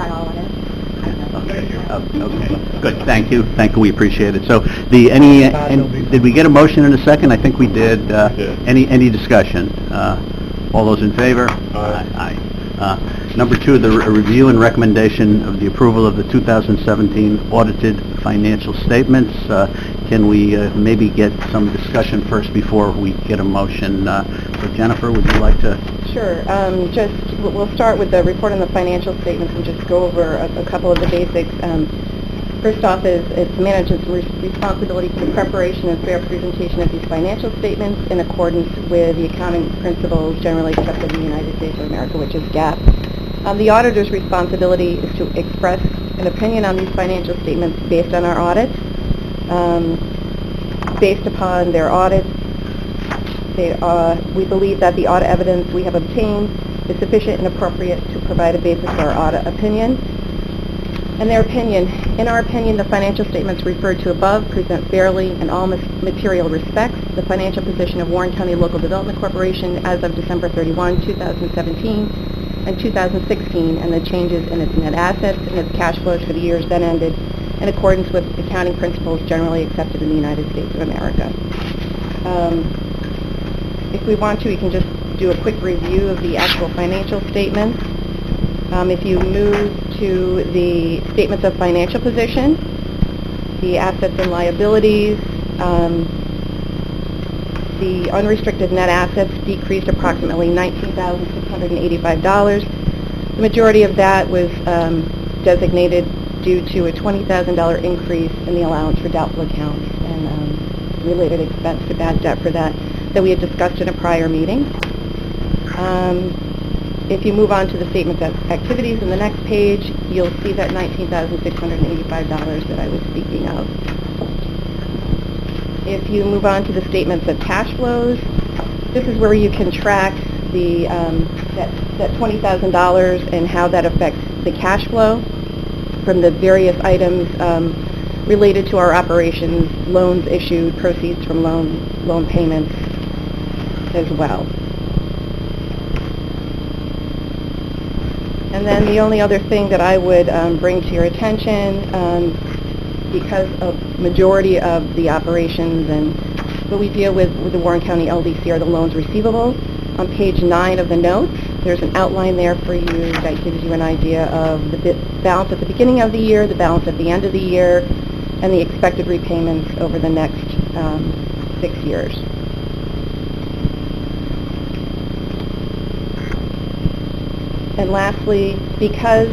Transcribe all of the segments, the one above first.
that all it is. Okay. Okay. Good. Thank you. We appreciate it. So, did we get a motion in a second? I think we did. Any discussion? All those in favor? Aye. Number 2, the review and recommendation of the approval of the 2017 audited financial statements. Can we maybe get some discussion first before we get a motion? So Jennifer, would you like to? Sure. We'll start with the report on the financial statements and just go over a couple of the basics. First off it's management's responsibility for the preparation and fair presentation of these financial statements in accordance with the accounting principles generally accepted in the United States of America, which is GAAP. The auditor's responsibility is to express an opinion on these financial statements based on our audits. Based upon their audits, we believe that the audit evidence we have obtained is sufficient and appropriate to provide a basis for our audit opinion. In our opinion, the financial statements referred to above present fairly in all material respects the financial position of Warren County Local Development Corporation as of December 31, 2017 and 2016, and the changes in its net assets and its cash flows for the years then ended in accordance with accounting principles generally accepted in the United States of America. If we want to, we can just do a quick review of the actual financial statements. If you move to the statements of financial position, the assets and liabilities, the unrestricted net assets decreased approximately $19,685. The majority of that was designated due to a $20,000 increase in the allowance for doubtful accounts and related expense to bad debt for that we had discussed in a prior meeting. If you move on to the statements of activities in the next page, you'll see that $19,685 that I was speaking of. If you move on to the statements of cash flows, this is where you can track the that $20,000 and how that affects the cash flow from the various items related to our operations, loans issued, proceeds from loan payments as well. And then the only other thing that I would bring to your attention, because of majority of the operations and what we deal with the Warren County LDC are the loans receivable. On page 9 of the notes, there's an outline there for you that gives you an idea of the balance at the beginning of the year, the balance at the end of the year, and the expected repayments over the next 6 years. And lastly, because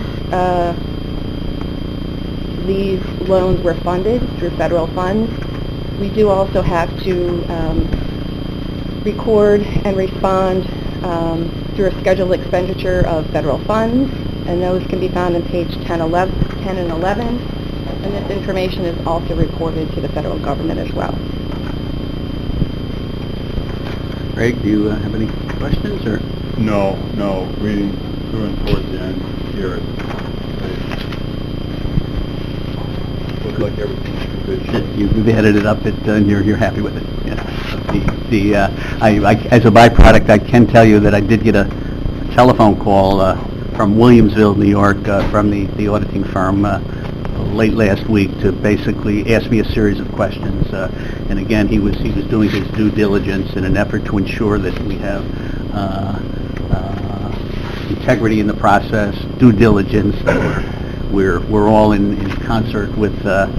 these loans were funded through federal funds, we do also have to record and respond through a scheduled expenditure of federal funds, and those can be found on page 10 and 11, and this information is also reported to the federal government as well. Greg, do you have any questions? Or No. Reading through and towards the end here, it looks like everything's good. You've edited it up, and you're happy with it. Yeah. As a byproduct, I can tell you that I did get a telephone call from Williamsville, New York, from the auditing firm late last week to basically ask me a series of questions. And again, he was doing his due diligence in an effort to ensure that we have integrity in the process, due diligence, that we're all in concert with a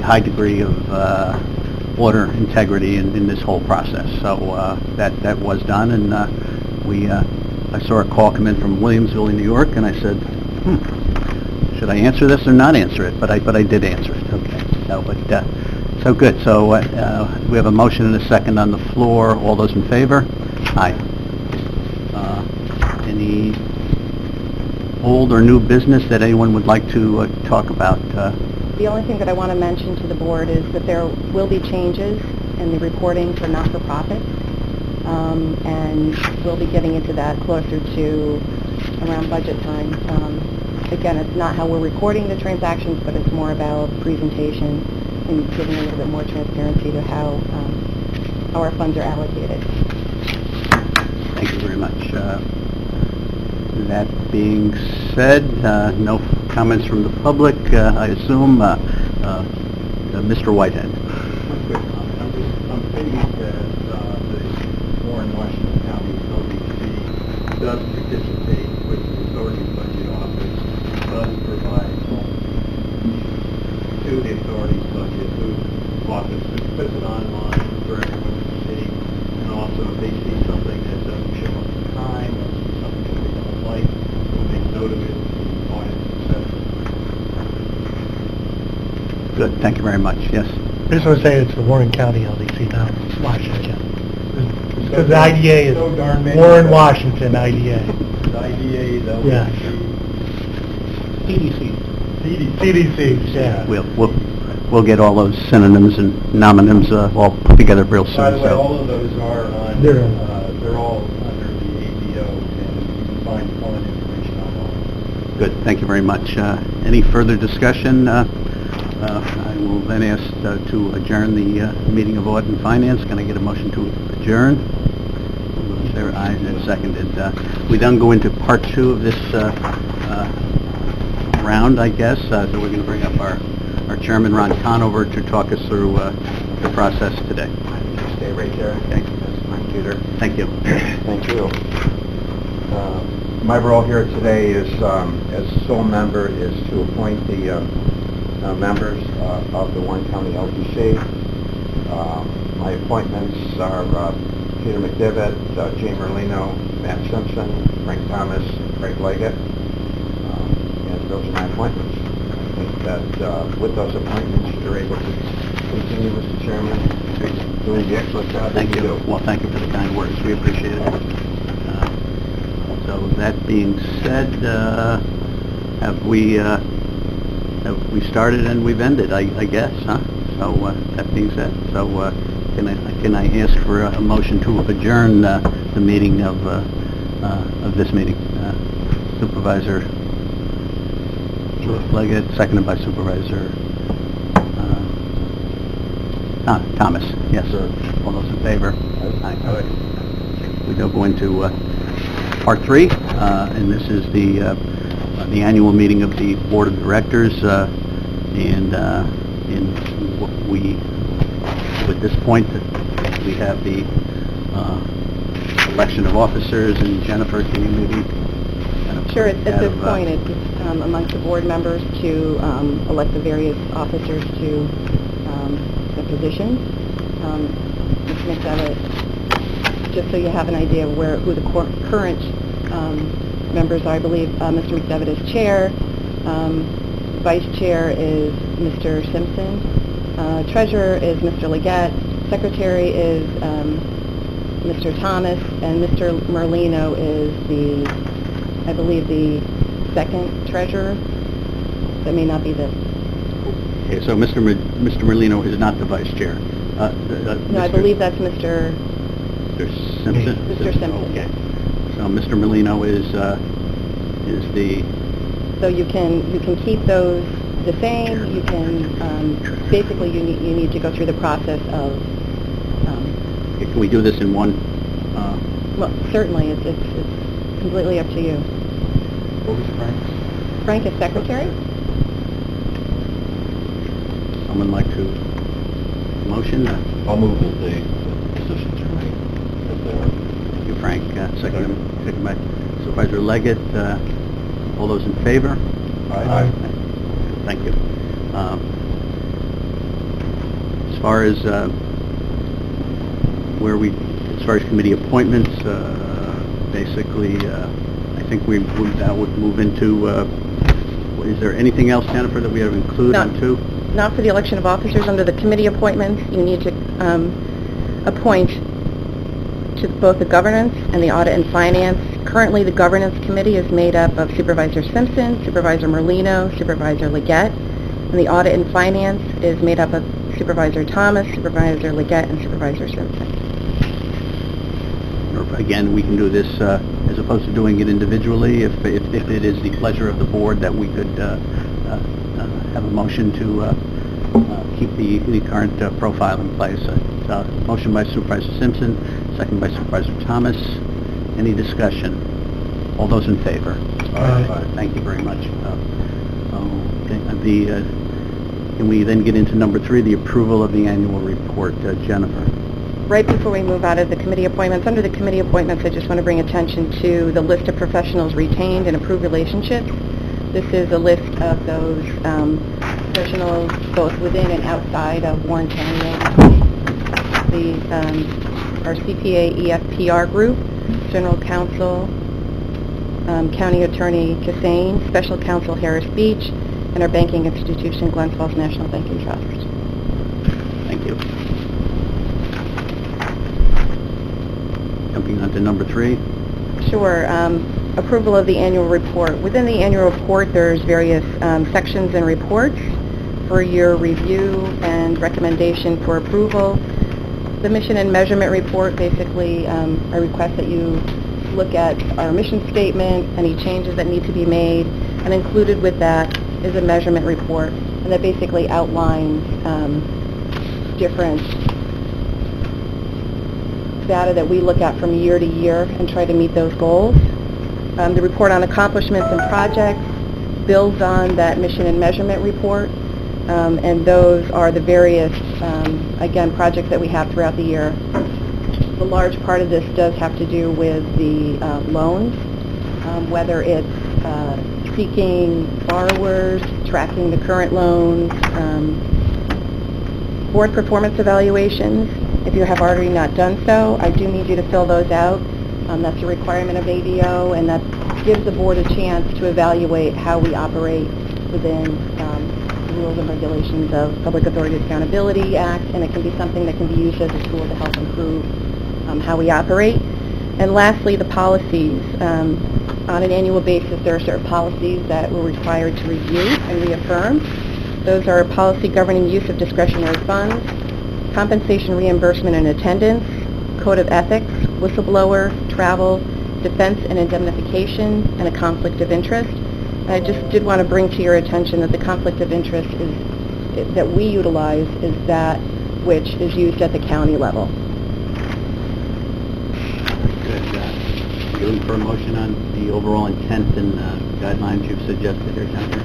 high degree of order, integrity in this whole process. So that was done, and I saw a call come in from Williamsville in New York, and I said, should I answer this or not answer it? But I did answer it. Okay. So good. So we have a motion and a second on the floor. All those in favor? Aye. Any old or new business that anyone would like to talk about? The only thing that I want to mention to the board is that there will be changes in the reporting for not-for-profits, and we'll be getting into that closer to around budget time. Again, it's not how we're recording the transactions, but it's more about presentation and giving a little bit more transparency to how our funds are allocated. Thank you very much. That being said, no comments from the public, I assume. Mr. Whitehead. One quick comment. I'm pleased that the Warren Washington County LDC does participate with the Authority Budget Office, does provide to the Authority's budget, whose office puts it online for everyone to see, and also if they see something that doesn't show up in time, or something that they don't like, they'll make note of it, audit, etc. Good, thank you very much. Yes. I just want to say it's the Warren County LDC, not Washington. Because the IDA is So darn many. Warren Washington IDA. The IDA, the Yeah. CDC. CDC, yeah. We'll get all those synonyms and nomonyms all put together real soon. By the way, so. all of those are on, they're all under the APO, and you can find all that information online. Good, thank you very much. Any further discussion? I will then ask to adjourn the meeting of Audit and Finance. Can I get a motion to adjourn? Was there aye and seconded? We then go into part two of this round, I guess. So we're going to bring up our chairman, Ron Conover, to talk us through the process today. Stay right there. Okay. That's my computer. Thank you. Thank you. My role here today is, as sole member, is to appoint the members of the Warren County LDC. My appointments are Peter McDivitt, Jay Merlino, Matt Simpson, Frank Thomas, Craig Leggett, and those are my appointments. I think that with those appointments, you're able to continue, Mr. Chairman, doing the excellent job that Thank you you. do. Well, thank you for the kind words. We appreciate it. So that being said, have we started and we've ended, I guess, huh? So that being said, so can I ask for a motion to adjourn the meeting of this meeting? Supervisor Leggett, seconded by Supervisor Thomas. Yes, sir. All those in favor? Aye. We now go into part three, and this is the annual meeting of the Board of Directors, and what we, at this point, we have the election of officers, and Jennifer, can you maybe kind of Sure, at that this of, point, it's amongst the board members to elect the various officers to the positions. Ms. McDevitt, just so you have an idea of who the current members are, I believe Mr. McDevitt is chair, vice chair is Mr. Simpson, treasurer is Mr. Leggett, secretary is Mr. Thomas, and Mr. Merlino is I believe the second treasurer. That may not be the... Okay, so Mr. Merlino is not the vice chair. No, I believe that's Mr. Simpson? Mr. Simpson. Okay. So Mr. Merlino is the... So you can keep those the same. You can basically you need to go through the process of. Can we do this in one? Well, certainly it's completely up to you. What was Frank's? Frank is secretary. Someone like to motion? I'll move that the positions are made. Thank you, Frank. Second by Supervisor Leggett. All those in favor? Aye. Thank you. As far as as far as committee appointments, basically, I think we would move into. Is there anything else, Jennifer, that we have included on two? Not for the election of officers. Under the committee appointments, you need to appoint to both the governance and the audit and finance. Currently, the governance committee is made up of Supervisor Simpson, Supervisor Merlino, Supervisor Leggett, and the audit and finance is made up of Supervisor Thomas, Supervisor Leggett, and Supervisor Simpson. Again, we can do this as opposed to doing it individually. If it is the pleasure of the board that we could have a motion to keep the current profile in place. Motion by Supervisor Simpson, second by Supervisor Thomas. Any discussion? All those in favor? Aye. Thank you very much. Can we then get into number 3, the approval of the annual report? Jennifer? Right before we move out of the committee appointments, under the committee appointments, I just want to bring attention to the list of professionals retained and approved relationships. This is a list of those professionals both within and outside of Warren County. Our CPA EFPR group, General Counsel, County Attorney Cassane, Special Counsel Harris Beach, and our banking institution, Glens Falls National Bank and Trust. Thank you. Jumping on to number 3. Sure. Approval of the annual report. Within the annual report, there's various sections and reports for your review and recommendation for approval. The mission and measurement report, basically, I request that you look at our mission statement, any changes that need to be made, and included with that is a measurement report, and that basically outlines different data that we look at from year to year and try to meet those goals. The report on accomplishments and projects builds on that mission and measurement report, and those are the various, again, projects that we have throughout the year. The large part of this does have to do with the loans, whether it's seeking borrowers, tracking the current loans, board performance evaluations. If you have already not done so, I do need you to fill those out. That's a requirement of ABO, and that gives the board a chance to evaluate how we operate within the rules and regulations of Public Authority Accountability Act, and it can be something that can be used as a tool to help improve how we operate. And lastly, the policies. On an annual basis, there are certain policies that we're required to review and reaffirm. Those are policy governing use of discretionary funds, compensation reimbursement and attendance, code of ethics, whistleblower, travel, defense and indemnification, and a conflict of interest. And I just did want to bring to your attention that the conflict of interest that we utilize is that which is used at the county level. Good. Looking for a motion on the overall intent and guidelines you've suggested here, Jennifer?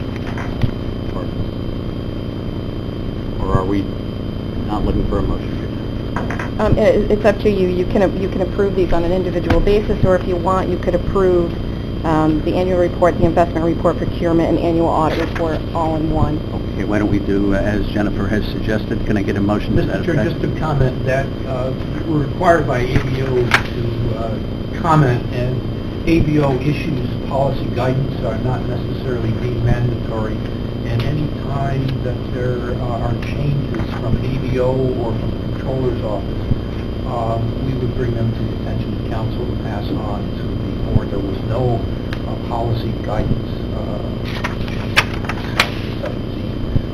Or are we not looking for a motion here? It's up to you. You can approve these on an individual basis, or if you want, you could approve the annual report, the investment report, procurement, and annual audit report all in one. Okay, why don't we do as Jennifer has suggested? Can I get a motion to that Mr. Chair, effect? just to comment that we're required by ABO to comment, and ABO issues policy guidance are not necessarily being mandatory. And any time that there are changes from ABO or from the Controller's Office, we would bring them to the attention of council to pass on to the board. There was no policy guidance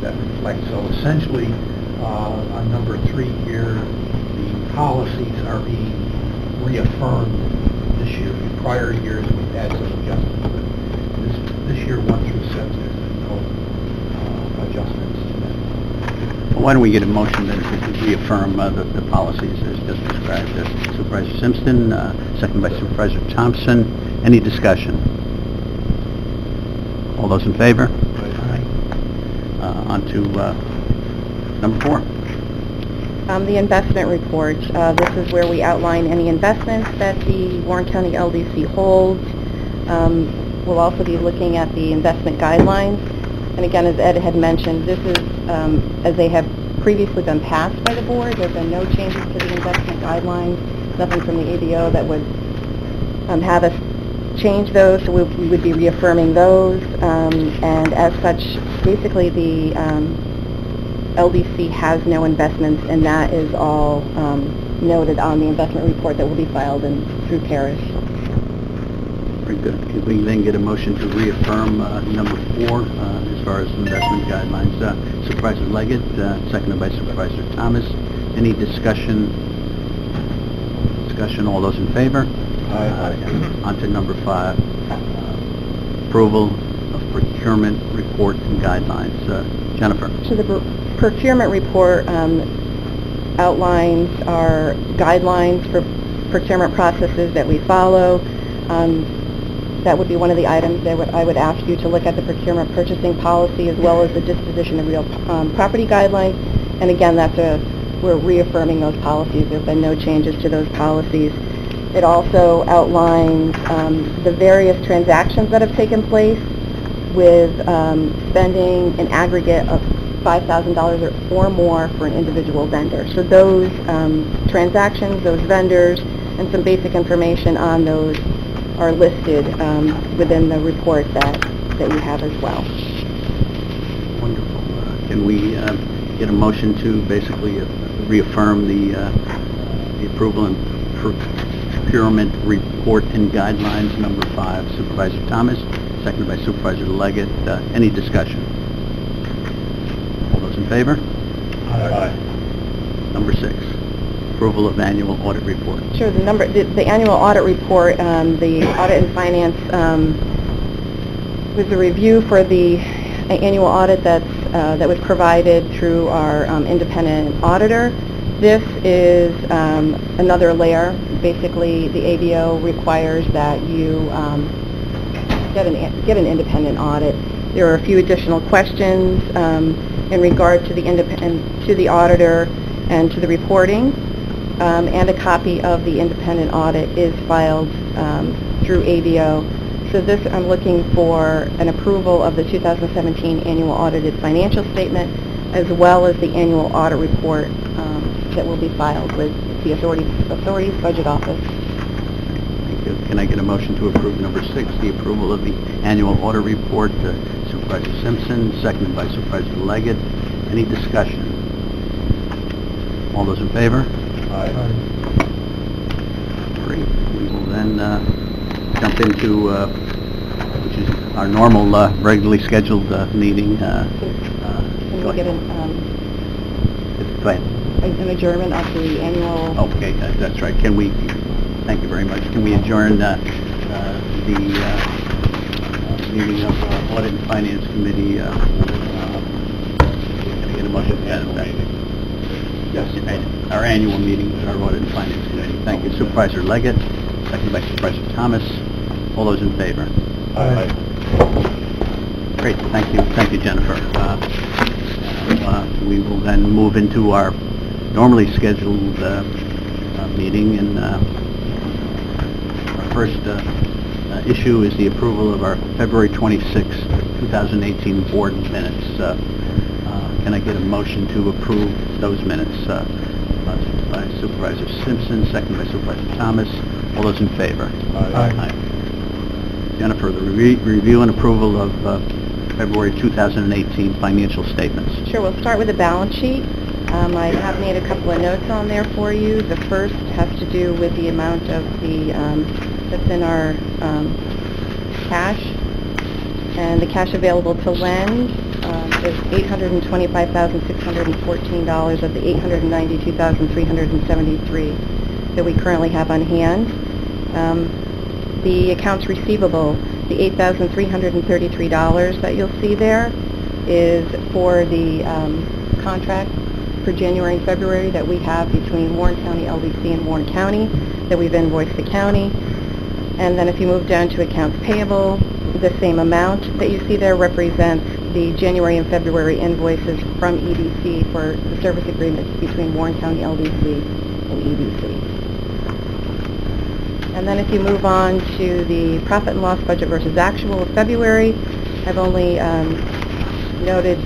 that reflects. So essentially, on number 3 here, the policies are being reaffirmed this year. In prior years, we've had some adjustments, but this year, 1 through 7, there's been no adjustments to that. Well, why don't we get a motion then to reaffirm the policies as just described? Supervisor Simpson, second by Supervisor Thompson. Any discussion? All those in favor? On to number 4. The investment report. This is where we outline any investments that the Warren County LDC holds. We'll also be looking at the investment guidelines. And again, as Ed had mentioned, this is as they have previously been passed by the board. There have been no changes to the investment guidelines, nothing from the ABO that would have us change those, so we would be reaffirming those. And as such, basically the LDC has no investments, and that is all noted on the investment report that will be filed through Parish. Very good. Could we then get a motion to reaffirm number 4 as far as investment guidelines? Supervisor Leggett, seconded by Supervisor Thomas. Any discussion? All those in favor? Aye. On to number 5, approval of procurement report and guidelines. Jennifer. So the procurement report outlines our guidelines for procurement processes that we follow. That would be one of the items that I would ask you to look at the procurement purchasing policy as well as the disposition of real property guidelines. And again, we're reaffirming those policies. There have been no changes to those policies. It also outlines the various transactions that have taken place with spending an aggregate of $5,000 or more for an individual vendor. So those transactions, those vendors, and some basic information on those are listed within the report that you have as well. Wonderful. Can we get a motion to basically reaffirm the approval and procurement report and guidelines number 5, Supervisor Thomas, seconded by Supervisor Leggett. Any discussion? All those in favor? Aye. Number 6, approval of annual audit report. Sure. The annual audit report, the Audit and Finance was a review for the annual audit that was provided through our independent auditor. This is another layer. Basically, the ABO requires that you get an independent audit. There are a few additional questions in regard to the auditor and to the reporting, and a copy of the independent audit is filed through ABO. So this, I'm looking for an approval of the 2017 annual audited financial statement, as well as the annual audit report that will be filed with the authority's budget office. Thank you. Can I get a motion to approve number 6, the approval of the annual audit report? Supervisor Simpson, seconded by Supervisor Leggett. Any discussion? All those in favor? Aye. Great. We will then jump into, which is our normal, regularly scheduled meeting. Can we get Go ahead. an adjournment of the annual? Okay, that's right. Can we, thank you very much. Can we adjourn the meeting of Audit and Finance Committee? Can I get a motion to that effect? Yes. Our annual meeting with our Audit and Finance Committee. Thank you. Supervisor Leggett, seconded by Supervisor Thomas. All those in favor? Aye. Great. Thank you. Thank you, Jennifer. We will then move into our normally scheduled meeting, and our first issue is the approval of our February 26, 2018 board minutes. Can I get a motion to approve those minutes? By Supervisor Simpson, second by Supervisor Thomas. All those in favor? Aye. Jennifer, the review and approval of February 2018 financial statements. Sure, we'll start with the balance sheet. I have made a couple of notes on there for you. The first has to do with the amount of the that's in our cash, and the cash available to lend is $825,614 of the $892,373 that we currently have on hand. The accounts receivable, the $8,333 that you'll see there, is for the contract for January and February that we have between Warren County LDC and Warren County that we've invoiced the county. And then if you move down to accounts payable, the same amount that you see there represents the January and February invoices from EDC for the service agreement between Warren County LDC and EDC. And then if you move on to the profit and loss budget versus actual of February, I've only noted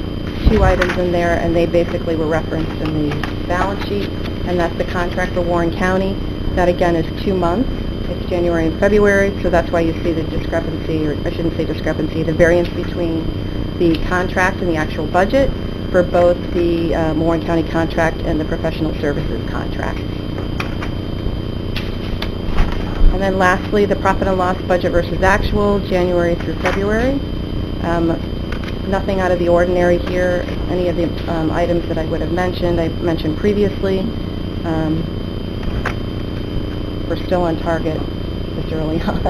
2 items in there, and they basically were referenced in the balance sheet, and that's the contract for Warren County. That again is 2 months. It's January and February, so that's why you see the discrepancy, or I shouldn't say discrepancy, the variance between the contract and the actual budget for both the Warren County contract and the professional services contract. And then lastly, the profit and loss budget versus actual, January through February. Nothing out of the ordinary here. Any of the items that I would have mentioned, I mentioned previously. We're still on target this early on.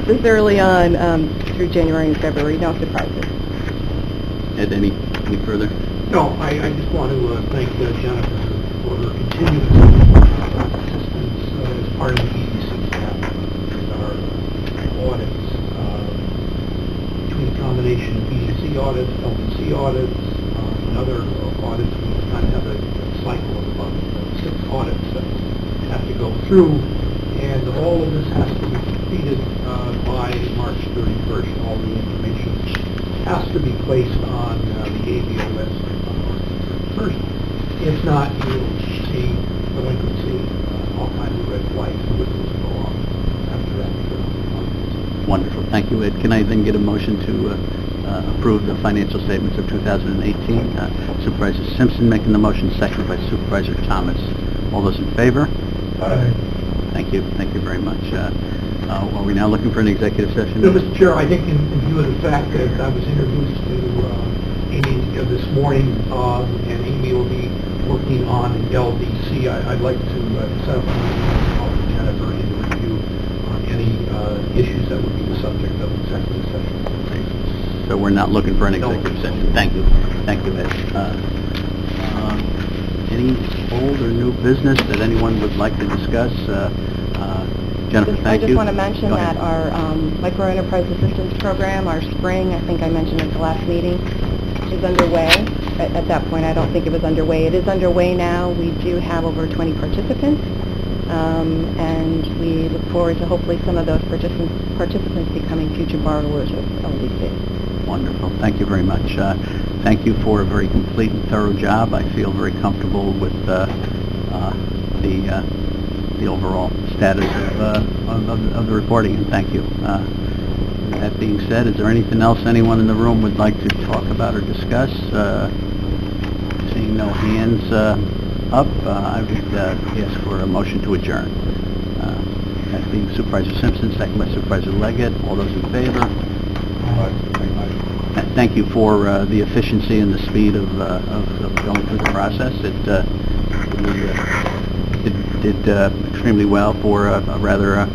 This early on through January and February, no surprises. Ed, any further? No, I just want to thank Jennifer for her continued assistance as part of the EDC staff is our audits, between a combination of EDC audits, LDC audits, and other audits. We kind of have a cycle of about 6 audits that we have to go through, and all of this has to be completed by March 31st. All the information has to be placed on the ABO list on March 31st. If not, you'll see delinquency, all kinds of red flags, and whistles go off after that. Wonderful. Thank you, Ed. Can I then get a motion to approve the financial statements of 2018? Supervisor Simpson making the motion, seconded by Supervisor Thomas. All those in favor? Thank you. Thank you very much. Are we now looking for an executive session? No, Mr. Chair, I think in view of the fact that I was introduced to Amy this morning, and Amy will be working on the LDC, I'd like to set up a call with Jennifer and review on any issues that would be the subject of executive session. So we're not looking for an executive session. Thank you. Thank you, Ed. Any old or new business that anyone would like to discuss? Jennifer, thank you. I just want to mention Go ahead. that our Micro Enterprise Assistance Program, our spring, I think I mentioned at the last meeting, is underway. At that point, I don't think it was underway. It is underway now. We do have over 20 participants, and we look forward to hopefully some of those participants becoming future borrowers of LDC. Wonderful. Thank you very much. Thank you for a very complete and thorough job. I feel very comfortable with the overall status of the reporting, and thank you. That being said, is there anything else anyone in the room would like to talk about or discuss? Seeing no hands up, I would ask for a motion to adjourn. That being Supervisor Simpson, second by Supervisor Leggett. All those in favor? Thank you for the efficiency and the speed of going through the process. It did extremely well for a rather